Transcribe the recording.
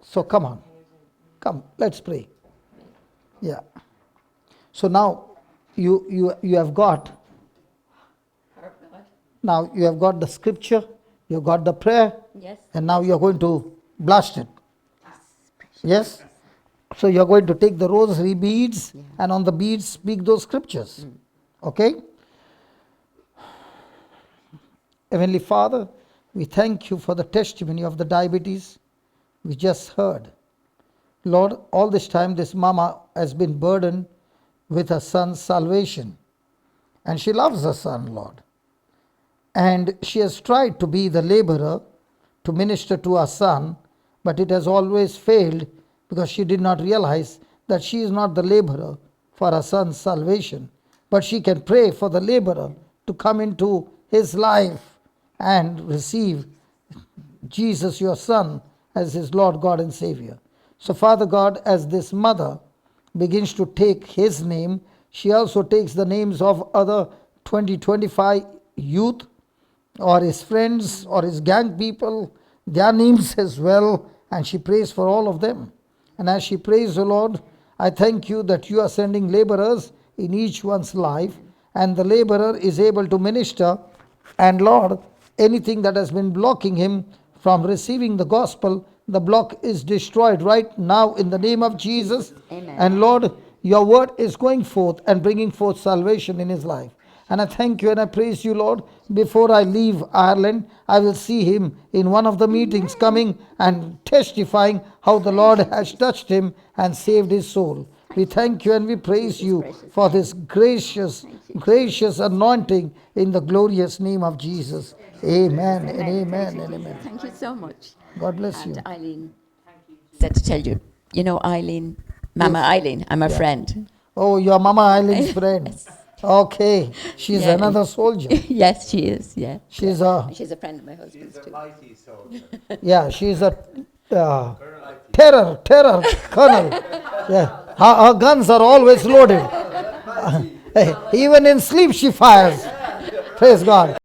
So come on. Come, let's pray. Yeah. So now you have got. Now you have got the scripture, you have got the prayer, Yes. and now you are going to blast it. Yes? So you are going to take the rosary beads and on the beads speak those scriptures. Okay? Heavenly Father, we thank you for the testimony of the diabetes we just heard. Lord, all this time this mama has been burdened with her son's salvation. And she loves her son, Lord. And she has tried to be the laborer to minister to her son, but it has always failed because she did not realize that she is not the laborer for her son's salvation, but she can pray for the laborer to come into his life and receive Jesus, your son, as his Lord, God, and Savior. So, Father God, as this mother begins to take his name, she also takes the names of other 20-25 youth, or his friends, or his gang people, their names as well, and she prays for all of them. And as she prays, O Lord, I thank you that you are sending laborers in each one's life, and the laborer is able to minister. And Lord, anything that has been blocking him from receiving the gospel, the block is destroyed right now in the name of Jesus. Amen. And Lord, your word is going forth and bringing forth salvation in his life. And I thank you and I praise you, Lord. Before I leave Ireland, I will see him in one of the meetings coming and testifying how the Lord has touched him and saved his soul. We thank you and we praise you for this gracious anointing in the glorious name of Jesus. Amen and amen and amen. Thank you so much. God bless you. And Eileen said to tell you, you know Eileen, Mama Eileen, I'm a friend. Oh, your Mama Eileen's friend. Yes. Okay, she's Yeah. another soldier. Yes, she is, yeah. She's And she's a friend of my husband's too. Mighty soldier. Yeah, she's a terror colonel. Yeah, her guns are always loaded. Even in sleep she fires. Praise God.